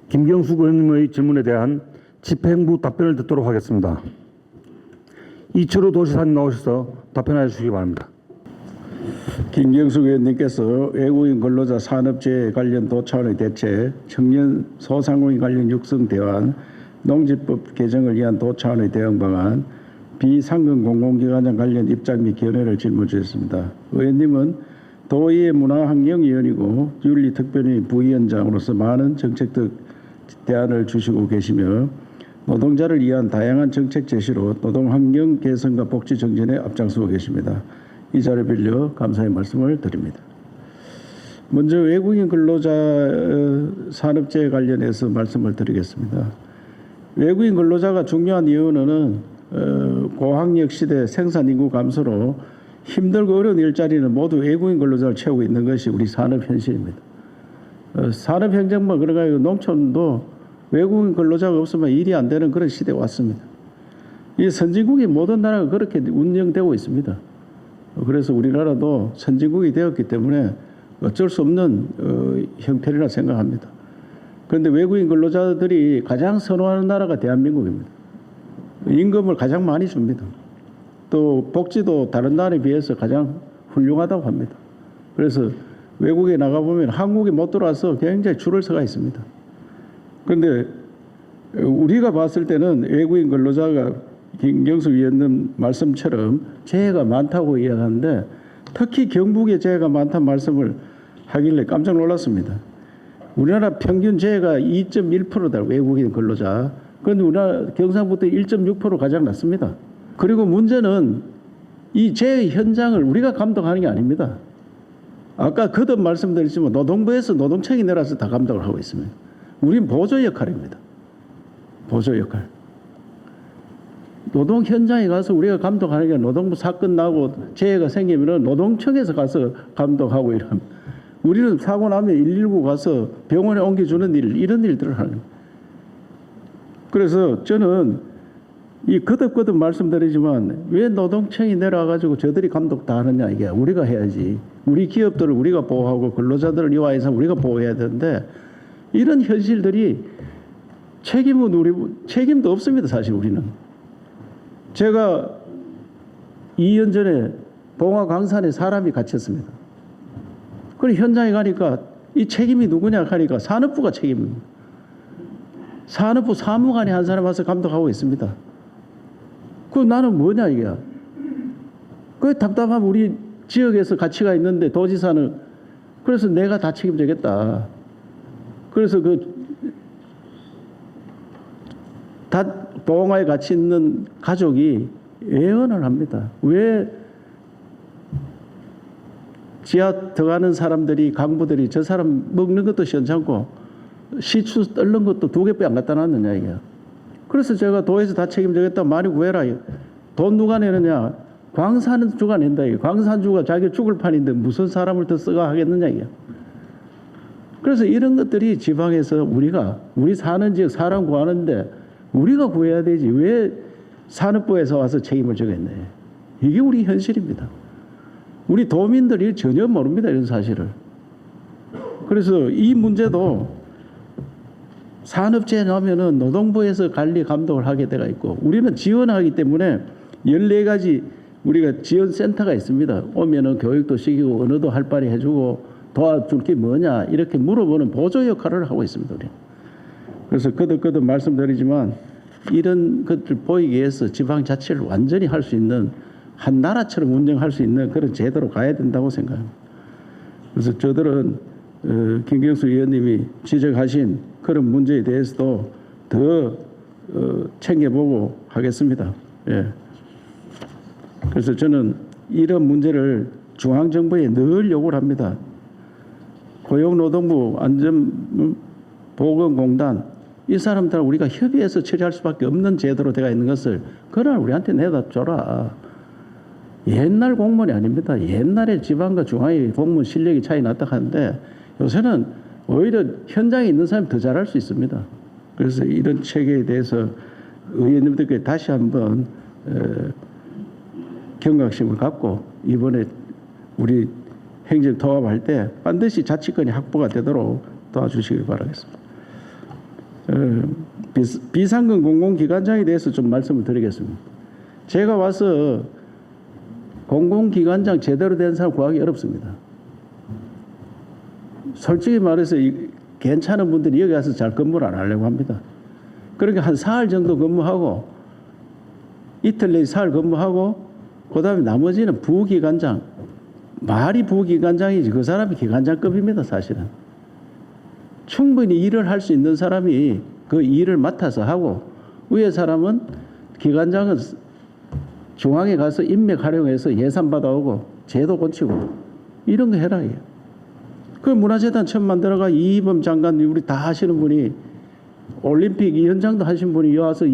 김경숙 의원님의 질문에 대한 집행부 답변을 듣도록 하겠습니다. 이철우 도지사님 나오셔서 답변해 주시기 바랍니다. 김경숙 의원님께서 외국인 근로자 산업재해 관련 도차원의 대책, 청년 소상공인 관련 육성 대안, 농지법 개정을 위한 도차원의 대응 방안, 비상근 공공기관장 관련 입장 및 견해를 질문 주셨습니다. 의원님은 도의회 문화환경위원이고 윤리특별위 부위원장으로서 많은 정책적 대안을 주시고 계시며 노동자를 위한 다양한 정책 제시로 노동환경 개선과 복지 정진에 앞장서고 계십니다. 이 자리를 빌려 감사의 말씀을 드립니다. 먼저 외국인 근로자 산업재해 관련해서 말씀을 드리겠습니다. 외국인 근로자가 중요한 이유는 고학력 시대 생산인구 감소로 힘들고 어려운 일자리는 모두 외국인 근로자를 채우고 있는 것이 우리 산업 현실입니다. 산업행정만 그러니까 농촌도 외국인 근로자가 없으면 일이 안 되는 그런 시대가 왔습니다. 이 선진국의 모든 나라가 그렇게 운영되고 있습니다. 그래서 우리나라도 선진국이 되었기 때문에 어쩔 수 없는 형편이라 생각합니다. 그런데 외국인 근로자들이 가장 선호하는 나라가 대한민국입니다. 임금을 가장 많이 줍니다. 또 복지도 다른 나라에 비해서 가장 훌륭하다고 합니다. 그래서 외국에 나가보면 한국에 못 들어와서 굉장히 줄을 서가 있습니다. 그런데 우리가 봤을 때는 외국인 근로자가 김경숙 위원님 말씀처럼 재해가 많다고 이야기하는데 특히 경북에 재해가 많다는 말씀을 하길래 깜짝 놀랐습니다. 우리나라 평균 재해가 2.1%다 외국인 근로자. 그런데 우리나라 경상북도 1.6% 가장 낮습니다. 그리고 문제는 이 재해 현장을 우리가 감독하는 게 아닙니다. 아까 거듭 말씀드렸지만 노동부에서 노동청이 내려서 다 감독을 하고 있습니다. 우린 보조 역할입니다. 보조 역할. 노동 현장에 가서 우리가 감독하는 게 노동부 사건 나고 재해가 생기면 노동청에서 가서 감독하고 이런. 우리는 사고 나면 119 가서 병원에 옮겨주는 이런 일들을 하는. 그래서 저는 이 거듭 말씀드리지만 왜 노동청이 내려와가지고 저들이 감독 다 하느냐 이게 우리가 해야지. 우리 기업들을 우리가 보호하고 근로자들을 이와해서 우리가 보호해야 되는데 이런 현실들이 책임도 없습니다. 사실 우리는. 제가 2년 전에 봉화 광산에 사람이 갇혔습니다. 그래 현장에 가니까 이 책임이 누구냐 하니까 산업부가 책임입니다. 산업부 사무관이 한 사람 와서 감독하고 있습니다. 그 나는 뭐냐 이게. 그 답답하면 우리 지역에서 가치가 있는데 도지사는 그래서 내가 다 책임지겠다. 그래서 다 봉화에 같이 있는 가족이 애원을 합니다. 왜 지하 들어가는 사람들이 강부들이 저 사람 먹는 것도 시원찮고 시추 떨는 것도 2개밖에 안 갖다 놨느냐 이게. 그래서 제가 도에서 다 책임지겠다 많이 구해라. 돈 누가 내느냐. 광산주가 낸다. 광산주가 자기 죽을 판인데 무슨 사람을 더 써가 하겠느냐 이게. 그래서 이런 것들이 지방에서 우리 사는 지역 사람 구하는데 우리가 구해야 되지 왜 산업부에서 와서 책임을 져겠네. 이게 우리 현실입니다. 우리 도민들이 전혀 모릅니다. 이런 사실을. 그래서 이 문제도 산업재해 나면은 노동부에서 관리 감독을 하게 돼가 있고 우리는 지원하기 때문에 14가지 우리가 지원센터가 있습니다. 오면은 교육도 시키고 언어도 할 바리 해주고 도와줄 게 뭐냐 이렇게 물어보는 보조 역할을 하고 있습니다. 우리. 그래서 거듭 말씀드리지만 이런 것들 보이기 위해서 지방자치를 완전히 할 수 있는 한 나라처럼 운영할 수 있는 그런 제도로 가야 된다고 생각합니다. 그래서 저들은 김경숙 의원님이 지적하신 그런 문제에 대해서도 더 챙겨보고 하겠습니다. 예. 그래서 저는 이런 문제를 중앙정부에 늘 요구를 합니다. 고용노동부 안전보건공단 이 사람들 우리가 협의해서 처리할 수밖에 없는 제도로 되어 있는 것을 그날 우리한테 내다 줘라. 옛날 공무원이 아닙니다. 옛날에 지방과 중앙의 공무원 실력이 차이 났다 하는데 요새는 오히려 현장에 있는 사람이 더 잘할 수 있습니다. 그래서 이런 체계에 대해서 의원님들께 다시 한번 경각심을 갖고 이번에 우리 행정 통합할 때 반드시 자치권이 확보가 되도록 도와주시길 바라겠습니다. 비상금 공공기관장에 대해서 좀 말씀을 드리겠습니다. 제가 와서 공공기관장 제대로 된 사람 구하기 어렵습니다. 솔직히 말해서 괜찮은 분들이 여기 와서 잘 근무를 안 하려고 합니다. 그러니까 한 사흘 정도 근무하고 이틀 내지 사흘 근무하고 그다음에 나머지는 부기관장, 말이 부기관장이지 그 사람이 기관장급입니다. 사실은 충분히 일을 할 수 있는 사람이 그 일을 맡아서 하고 위에 사람은 기관장은 중앙에 가서 인맥 활용해서 예산 받아오고 제도 고치고 이런 거 해라. 그 문화재단 처음 만들어가 이범 장관 우리 다 하시는 분이 올림픽 위원장도 하신 분이 와서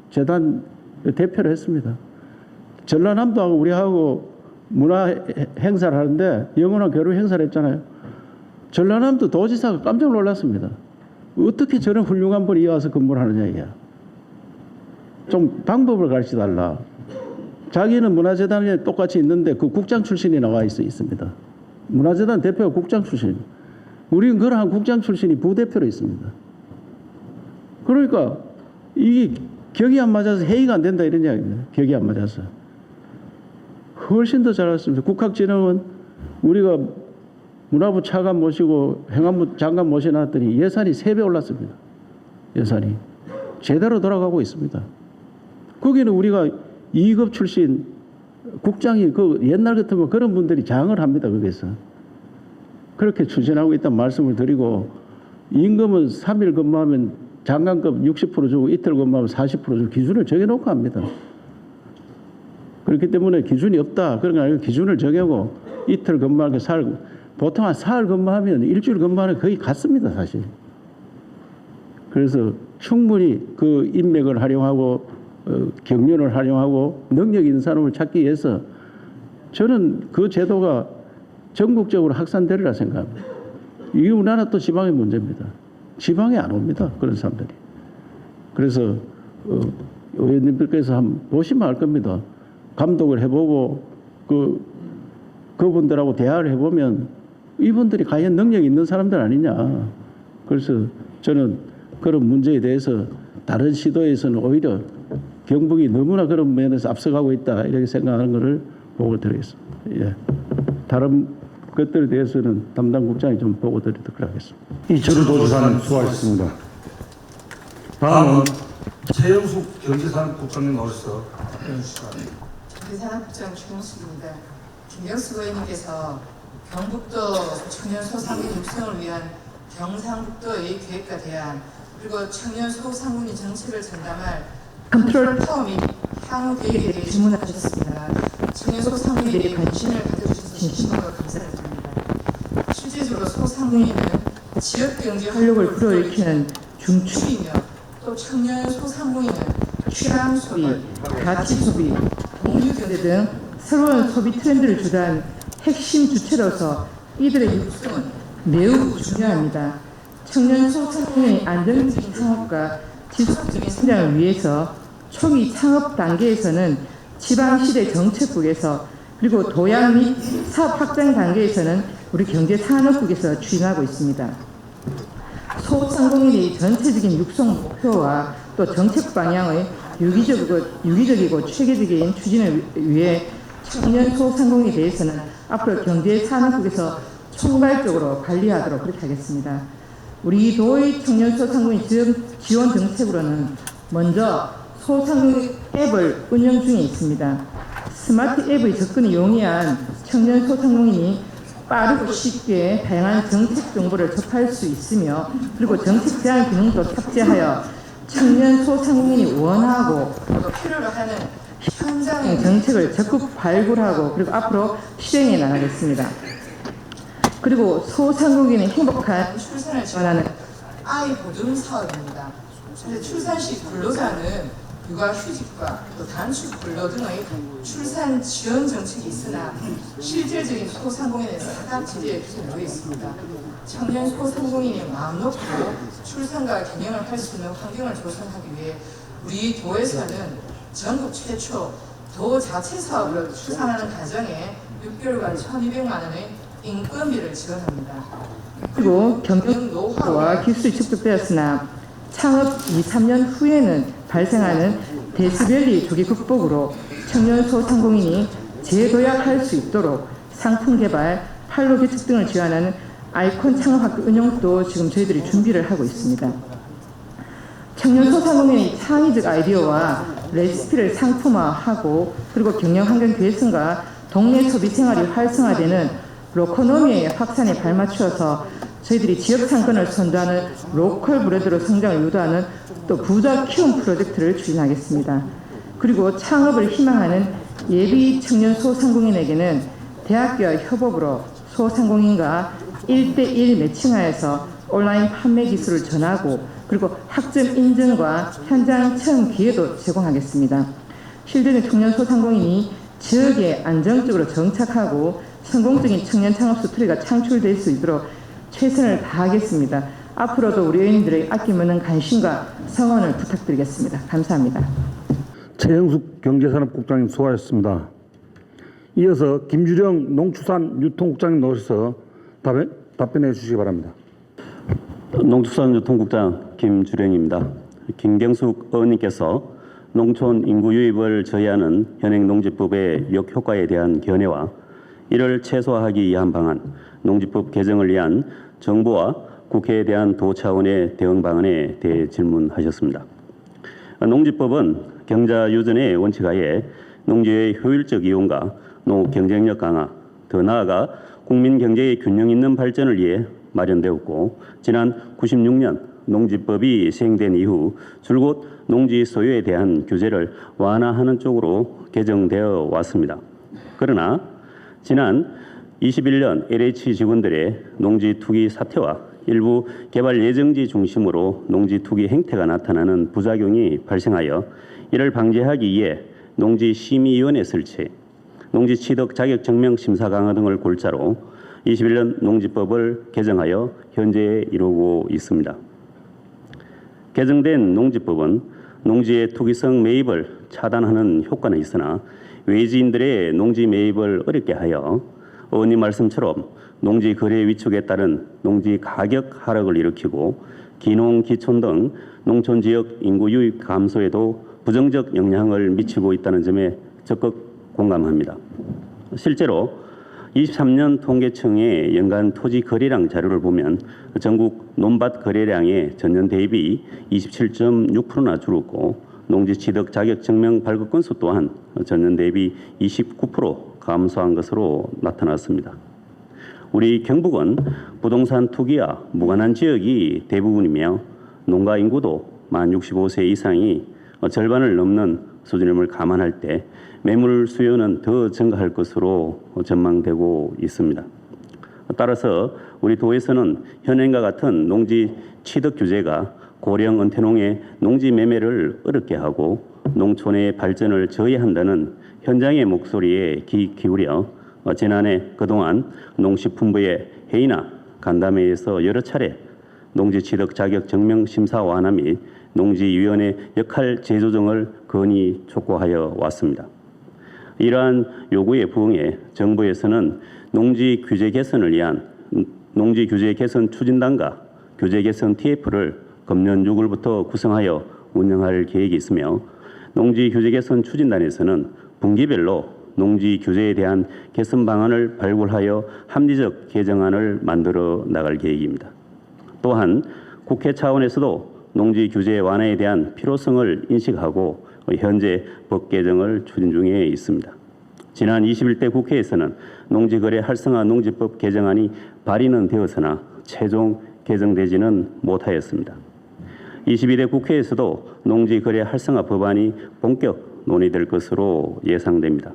재단 대표를 했습니다. 전라남도하고 우리하고 문화 행사를 하는데 영원한 교류 행사를 했잖아요. 전라남도 도지사가 깜짝 놀랐습니다. 어떻게 저런 훌륭한 분이 와서 근무를 하느냐 이게. 좀 방법을 가르쳐 달라. 자기는 문화재단에 똑같이 있는데 그 국장 출신이 나와 있습니다. 문화재단 대표가 국장 출신. 우리는 그러한 국장 출신이 부대표로 있습니다. 그러니까 이게 격이 안 맞아서 회의가 안 된다 이런 이야기입니다. 격이 안 맞아서. 훨씬 더 잘했습니다. 국학진흥은 우리가 문화부 차관 모시고 행안부 장관 모셔놨더니 예산이 3배 올랐습니다. 예산이. 제대로 돌아가고 있습니다. 거기는 우리가 2급 출신 국장이 그 옛날 같으면 그런 분들이 장을 합니다. 거기서. 그렇게 추진하고 있다는 말씀을 드리고 임금은 3일 근무하면 장관급 60% 주고 이틀 근무하면 40% 주고 기준을 정해놓고 합니다. 그렇기 때문에 기준이 없다. 그런 거 아니고 기준을 정하고 이틀 근무하고 보통 한 사흘 근무하면 일주일 근무하는 거의 같습니다. 사실. 그래서 충분히 그 인맥을 활용하고 경륜을 활용하고 능력 있는 사람을 찾기 위해서 저는 그 제도가 전국적으로 확산되리라 생각합니다. 이게 우리나라 또 지방의 문제입니다. 지방에 안 옵니다. 그런 사람들이. 그래서 의원님들께서 한번 보시면 알 겁니다. 감독을 해보고 그분들하고 대화를 해보면 이분들이 과연 능력이 있는 사람들 아니냐. 그래서 저는 그런 문제에 대해서 다른 시도에서는 오히려 경북이 너무나 그런 면에서 앞서가고 있다 이렇게 생각하는 것을 보고 드리겠습니다. 예. 다른 것들에 대해서는 담당 국장이 좀 보고 드리도록 하겠습니다. 이철우 도지사님 수고하셨습니다. 다음은 최영숙 경제산업국장님 나오셔서 경제산업국장 최영숙입니다. 김경수 의원님께서 경북도 청년 소상공인 육성을 위한 경상북도의 계획과 대안 그리고 청년 소상공인 정책을 전담할 컨트롤 타워 및 향후 계획에 대해 질문하셨습니다. 청년 소상공인에 대해 관심을 가져주셔서 진심으로 감사를 드립니다. 실제적으로 소상공인은 지역경제 활력을 불어일으키는 중축이며 또 청년 소상공인은 취향 소비, 가치 소비, 공유경제 등 새로운 소비 트렌드를 주도한 핵심 주체로서 이들의 육성은 매우 중요합니다. 청년 소상공인의 안정적인 창업과 지속적인 성장을 위해서 초기 창업 단계에서는 지방시대 정책국에서 그리고 도약 및 사업 확장 단계에서는 우리 경제산업국에서 추진하고 있습니다. 소상공인의 전체적인 육성 목표와 또 정책 방향의 유기적이고 체계적인 추진을 위해 청년 소상공인에 대해서는 앞으로 경제산업국에서 총괄적으로 관리하도록 그렇게 하겠습니다. 우리 도의 청년 소상공인 지원 정책으로는 먼저 소상공인 앱을 운영 중에 있습니다. 스마트 앱의 접근이 용이한 청년 소상공인이 빠르고 쉽게 다양한 정책 정보를 접할 수 있으며 그리고 정책 제안 기능도 탑재하여 청년 소상공인이 원하고 또 필요로 하는 현장 정책을 적극 발굴하고 그리고 앞으로 실행해 나가겠습니다. 그리고 소상공인의 행복한 출산을 지원하는 아이 보증 사업입니다. 출산 시 근로자는 육아휴직과 또 단축 근로 등의 출산 지원 정책이 있으나 실질적인 소상공인의 사각지대에 놓여 있습니다. 청년 소상공인이 마음 놓고 출산과 경영을 할 수 있는 환경을 조성하기 위해 우리 도에서는 전국 최초 도 자체 사업으로 출산하는 가정에 6개월간 1,200만 원의 인건비를 지원합니다. 그리고 경영 노하우와 기술이 축적되었으나 창업 2, 3년 후에는 발생하는 데스밸리 조기 극복으로 청년 소상공인이 재도약할 수 있도록 상품 개발, 판로 개척 등을 지원하는 아이콘 창업학교 운영도 지금 저희들이 준비를 하고 있습니다. 청년 소상공인의 창의적 아이디어와 레시피를 상품화하고 그리고 경영 환경 개선과 동네 소비 생활이 활성화되는 로코노미의 확산에 발맞추어서 저희들이 지역 상권을 선도하는 로컬 브랜드로 성장을 유도하는 또 부자 키움 프로젝트를 추진하겠습니다. 그리고 창업을 희망하는 예비 청년 소상공인에게는 대학교와 협업으로 소상공인과 1대1 매칭하여서 온라인 판매 기술을 전하고 그리고 학점 인증과 현장 체험 기회도 제공하겠습니다. 실드는 청년 소상공인이 지역에 안정적으로 정착하고 성공적인 청년 창업 스토리가 창출될 수 있도록 최선을 다하겠습니다. 앞으로도 우리 의원님들의 아낌없는 관심과 성원을 부탁드리겠습니다. 감사합니다. 최영숙 경제산업국장님 수고하셨습니다. 이어서 김주령 농축산유통국장님 나오셔서 답변해 주시기 바랍니다. 농축산유통국장 김주령입니다. 김경숙 의원님께서 농촌 인구 유입을 저해하는 현행 농지법의 역효과에 대한 견해와 이를 최소화하기 위한 방안, 농지법 개정을 위한 정부와 국회에 대한 도 차원의 대응 방안에 대해 질문하셨습니다. 농지법은 경자 유전의 원칙하에 농지의 효율적 이용과 농업 경쟁력 강화, 더 나아가 국민 경제의 균형 있는 발전을 위해 마련되었고 지난 96년 농지법이 시행된 이후 줄곧 농지 소유에 대한 규제를 완화하는 쪽으로 개정되어 왔습니다. 그러나 지난 21년 LH 직원들의 농지 투기 사태와 일부 개발 예정지 중심으로 농지 투기 행태가 나타나는 부작용이 발생하여 이를 방지하기 위해 농지심의위원회 설치, 농지 취득 자격 증명 심사 강화 등을 골자로 21년 농지법을 개정하여 현재 이루고 있습니다. 개정된 농지법은 농지의 투기성 매입을 차단하는 효과는 있으나 외지인들의 농지 매입을 어렵게 하여 의원님 말씀처럼 농지 거래 위축에 따른 농지 가격 하락을 일으키고 기농, 기촌 등 농촌 지역 인구 유입 감소에도 부정적 영향을 미치고 있다는 점에 적극 공감합니다. 실제로 23년 통계청의 연간 토지 거래량 자료를 보면 전국 논밭 거래량의 전년 대비 27.6%나 줄었고 농지 취득 자격 증명 발급 건수 또한 전년 대비 29% 감소한 것으로 나타났습니다. 우리 경북은 부동산 투기와 무관한 지역이 대부분이며 농가 인구도 만 65세 이상이 절반을 넘는 수준임을 감안할 때 매물 수요는 더 증가할 것으로 전망되고 있습니다. 따라서 우리 도에서는 현행과 같은 농지 취득 규제가 고령 은퇴농의 농지 매매를 어렵게 하고 농촌의 발전을 저해한다는 현장의 목소리에 귀 기울여 지난해 그동안 농식품부의 회의나 간담회에서 여러 차례 농지 취득 자격 증명 심사 완화 및 농지위원회 역할 재조정을 건의 촉구하여 왔습니다. 이러한 요구에 부응해 정부에서는 농지 규제 개선을 위한 농지 규제 개선 추진단과 규제 개선 TF를 금년 6월부터 구성하여 운영할 계획이 있으며 농지 규제 개선 추진단에서는 분기별로 농지 규제에 대한 개선 방안을 발굴하여 합리적 개정안을 만들어 나갈 계획입니다. 또한 국회 차원에서도 농지 규제 완화에 대한 필요성을 인식하고 현재 법 개정을 추진 중에 있습니다. 지난 21대 국회에서는 농지거래 활성화 농지법 개정안이 발의는 되었으나 최종 개정되지는 못하였습니다. 22대 국회에서도 농지거래 활성화 법안이 본격 논의될 것으로 예상됩니다.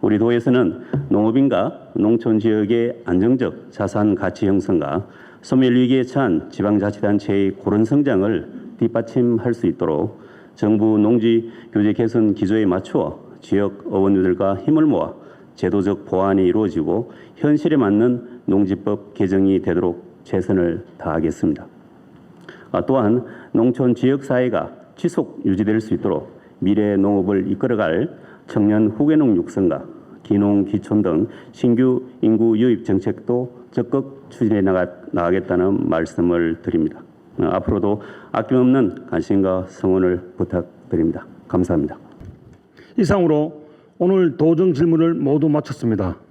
우리 도에서는 농업인과 농촌 지역의 안정적 자산 가치 형성과 소멸 위기에 처한 지방자치단체의 고른 성장을 뒷받침할 수 있도록 정부 농지 규제 개선 기조에 맞추어 지역 어원들과 힘을 모아 제도적 보완이 이루어지고 현실에 맞는 농지법 개정이 되도록 최선을 다하겠습니다. 또한 농촌 지역사회가 지속 유지될 수 있도록 미래 농업을 이끌어갈 청년 후계농 육성과 기농, 기촌 등 신규 인구 유입 정책도 적극 추진해 나가겠다는 말씀을 드립니다. 앞으로도 아낌없는 관심과 성원을 부탁드립니다. 감사합니다. 이상으로 오늘 도정 질문을 모두 마쳤습니다.